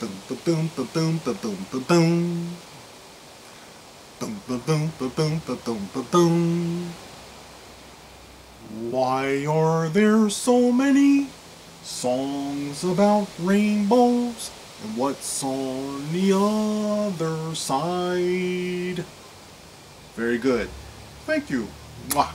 Boom, boom, boom, boom, boom, boom, boom, boom, boom. Boom, boom, boom, boom, boom, boom, boom, boom, boom. Why are there so many songs about rainbows? And what's on the other side? Very good. Thank you. Mwah.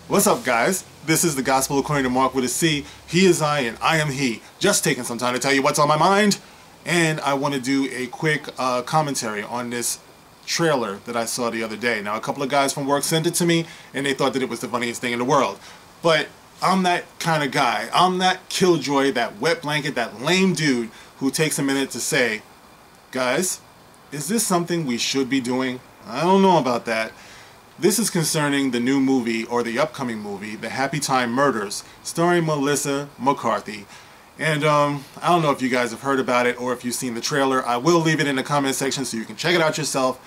What's up, guys? This is the Gospel according to Mark with a C. He is I and I am he. Just taking some time to tell you what's on my mind. And I want to do a quick commentary on this trailer that I saw the other day. Now, a couple of guys from work sent it to me, and they thought that it was the funniest thing in the world. But I'm that kind of guy. I'm that killjoy, that wet blanket, that lame dude who takes a minute to say, guys, is this something we should be doing? I don't know about that. This is concerning the new movie, or the upcoming movie, The Happy Time Murders, starring Melissa McCarthy. And I don't know if you guys have heard about it or if you've seen the trailer. I will leave it in the comment section so you can check it out yourself.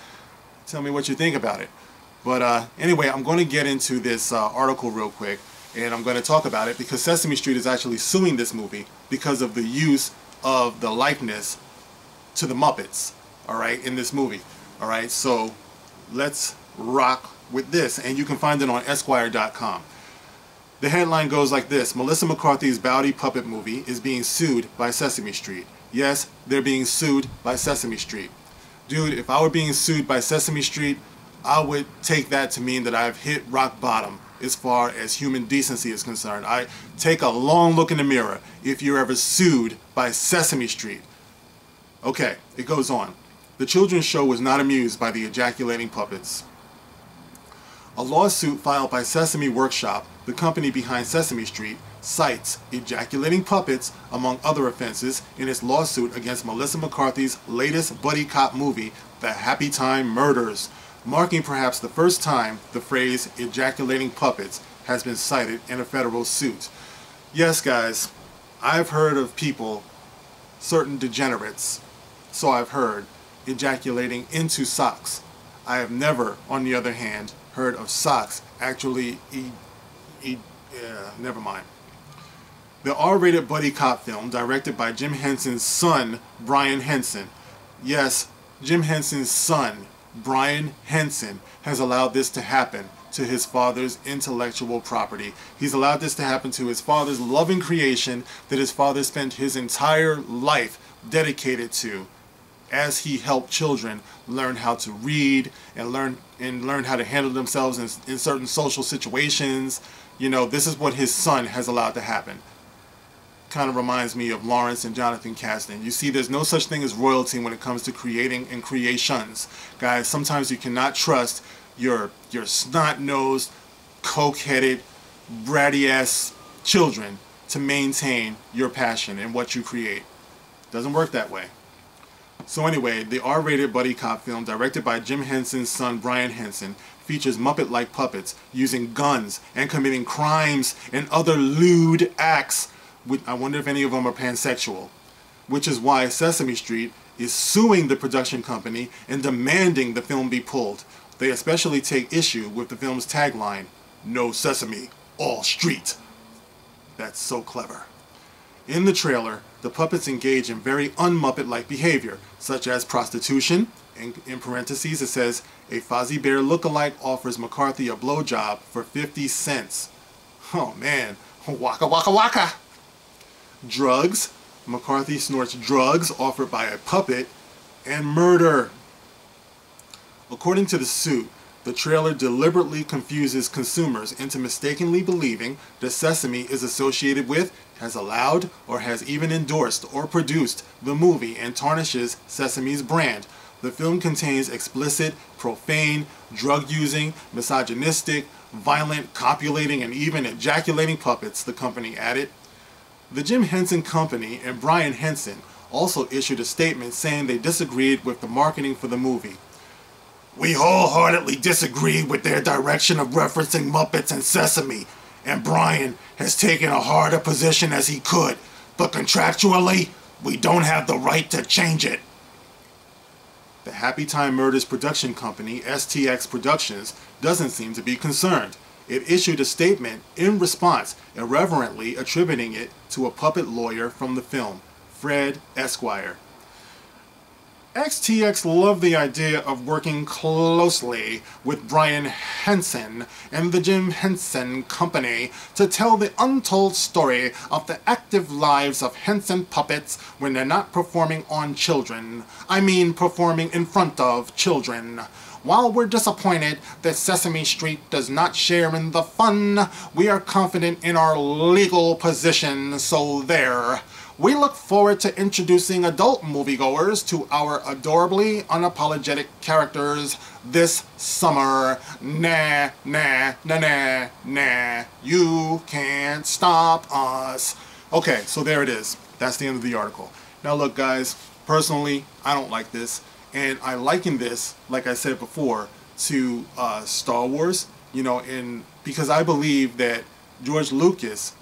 Tell me what you think about it. But anyway, I'm going to get into this article real quick, and I'm going to talk about it because Sesame Street is actually suing this movie because of the use of the likeness to the Muppets, all right, in this movie. All right, so let's rock with this, and you can find it on Esquire.com. The headline goes like this: Melissa McCarthy's Bowdy puppet movie is being sued by Sesame Street. Yes, they're being sued by Sesame Street. Dude, if I were being sued by Sesame Street, I would take that to mean that I've hit rock bottom as far as human decency is concerned. I take a long look in the mirror if you're ever sued by Sesame Street. Okay, it goes on. The children's show was not amused by the ejaculating puppets. A lawsuit filed by Sesame Workshop, the company behind Sesame Street, cites ejaculating puppets, among other offenses, in its lawsuit against Melissa McCarthy's latest buddy cop movie, The Happy Time Murders, marking perhaps the first time the phrase ejaculating puppets has been cited in a federal suit. Yes, guys, I've heard of people, certain degenerates, so I've heard, ejaculating into socks. I have never, on the other hand, heard of socks actually never mind. The R-rated buddy cop film, directed by Jim Henson's son, Brian Henson. Yes, Jim Henson's son, Brian Henson, has allowed this to happen to his father's intellectual property. He's allowed this to happen to his father's loving creation that his father spent his entire life dedicated to, as he helped children learn how to read and learn how to handle themselves in certain social situations. You know, this is what his son has allowed to happen. Kind of reminds me of Lawrence and Jonathan Kasdan. You see, there's no such thing as royalty when it comes to creating and creations. Guys, sometimes you cannot trust your snot-nosed, coke-headed, bratty-ass children to maintain your passion and what you create. Doesn't work that way. So anyway, the R-rated buddy cop film, directed by Jim Henson's son Brian Henson, features Muppet-like puppets using guns and committing crimes and other lewd acts. I wonder if any of them are pansexual. Which is why Sesame Street is suing the production company and demanding the film be pulled. They especially take issue with the film's tagline, "No Sesame, all street." That's so clever. In the trailer, the puppets engage in very un-Muppet-like behavior, such as prostitution. In parentheses, it says, a Fozzie Bear look-alike offers McCarthy a blowjob for 50 cents. Oh man, waka waka waka! Drugs. McCarthy snorts drugs offered by a puppet. And murder. According to the suit, the trailer deliberately confuses consumers into mistakenly believing that Sesame is associated with, has allowed, or has even endorsed or produced the movie and tarnishes Sesame's brand. The film contains explicit, profane, drug-using, misogynistic, violent, copulating, and even ejaculating puppets, the company added. The Jim Henson Company and Brian Henson also issued a statement saying they disagreed with the marketing for the movie. We wholeheartedly disagree with their direction of referencing Muppets and Sesame, and Brian has taken a harder position as he could, but contractually, we don't have the right to change it. The Happy Time Murders production company, STX Productions, doesn't seem to be concerned. It issued a statement in response, irreverently attributing it to a puppet lawyer from the film, Fred Esquire. XTX loved the idea of working closely with Brian Henson and the Jim Henson Company to tell the untold story of the active lives of Henson puppets when they're not performing on children. I mean performing in front of children. While we're disappointed that Sesame Street does not share in the fun, we are confident in our legal position, so there. We look forward to introducing adult moviegoers to our adorably unapologetic characters this summer. Nah, nah, nah, nah, nah. You can't stop us. Okay, so there it is. That's the end of the article. Now look, guys, personally, I don't like this. And I liken this, like I said before, to Star Wars, you know, because I believe that George Lucas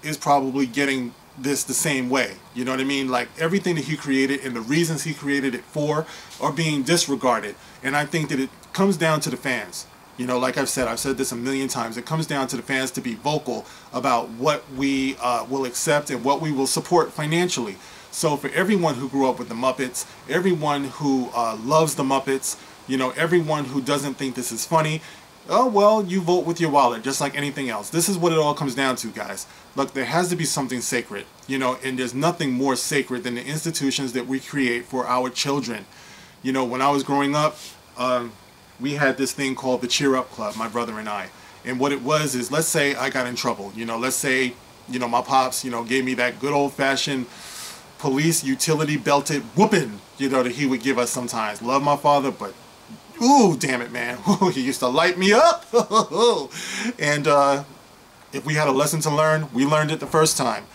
is probably getting this the same way. You know what I mean? Like everything that he created and the reasons he created it for are being disregarded. And I think that it comes down to the fans. You know, like I've said this a million times. It comes down to the fans to be vocal about what we will accept and what we will support financially. So for everyone who grew up with the Muppets, everyone who loves the Muppets, you know, everyone who doesn't think this is funny, oh, well, you vote with your wallet, just like anything else. This is what it all comes down to, guys. Look, there has to be something sacred, you know, and there's nothing more sacred than the institutions that we create for our children. You know, when I was growing up, we had this thing called the Cheer Up Club, my brother and I. And what it was is, let's say I got in trouble, you know, let's say, you know, my pops, you know, gave me that good old-fashioned police utility belted whooping, you know, that he would give us sometimes. Love my father, but ooh, damn it, man. He used to light me up. And if we had a lesson to learn, we learned it the first time.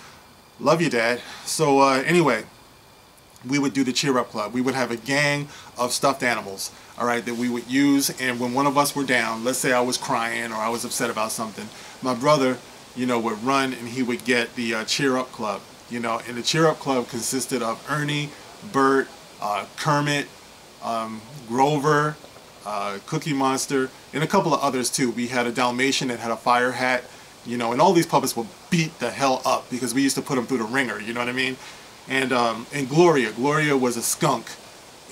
Love you, Dad. So anyway, we would do the Cheer Up Club. We would have a gang of stuffed animals, all right, that we would use. And when one of us were down, let's say I was crying or I was upset about something, my brother, you know, would run and he would get the Cheer Up Club. You know, and the Cheer Up Club consisted of Ernie, Bert, Kermit, Grover, Cookie Monster, and a couple of others too. We had a Dalmatian that had a fire hat, you know, and all these puppets would beat the hell up because we used to put them through the ringer, you know what I mean? And Gloria was a skunk,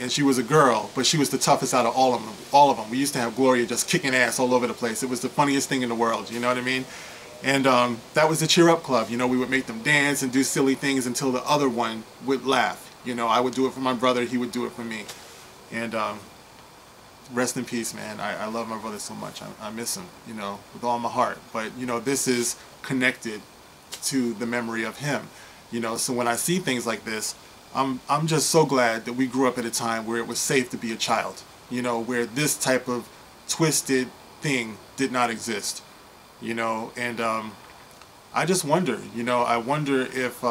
and she was a girl, but she was the toughest out of all of them. We used to have Gloria just kicking ass all over the place. It was the funniest thing in the world, you know what I mean? And that was the Cheer Up Club. You know, we would make them dance and do silly things until the other one would laugh. You know, I would do it for my brother, he would do it for me. And rest in peace, man. I love my brother so much. I miss him, you know, with all my heart. But, you know, this is connected to the memory of him. You know, so when I see things like this, I'm just so glad that we grew up at a time where it was safe to be a child. You know, where this type of twisted thing did not exist. You know, and I just wonder, you know, I wonder if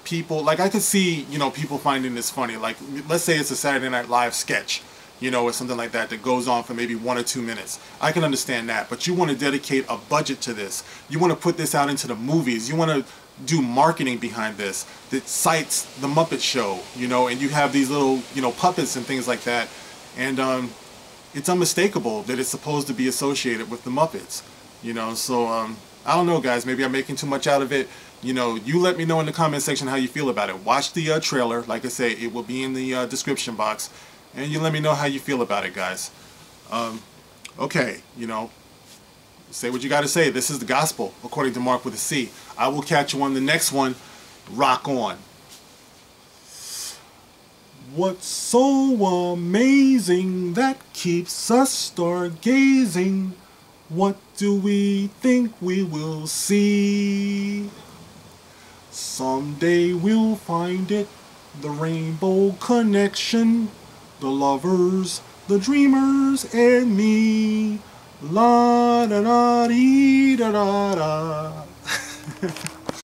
people, like I could see, you know, people finding this funny. Like, let's say it's a Saturday Night Live sketch, you know, or something like that that goes on for maybe 1 or 2 minutes. I can understand that, but you want to dedicate a budget to this. You want to put this out into the movies. You want to do marketing behind this that cites the Muppet Show, you know, and you have these little, you know, puppets and things like that. And it's unmistakable that it's supposed to be associated with the Muppets. You know, so I don't know, guys, maybe I'm making too much out of it. You know, you let me know in the comment section how you feel about it. Watch the trailer. Like I say, it will be in the description box. And you let me know how you feel about it, guys. Okay, you know, say what you got to say. This is the gospel, according to Mark with a C. I will catch you on the next one. Rock on. What's so amazing that keeps us stargazing? What do we think we will see? Someday we'll find it, the rainbow connection, the lovers, the dreamers, and me. La da da dee da da da.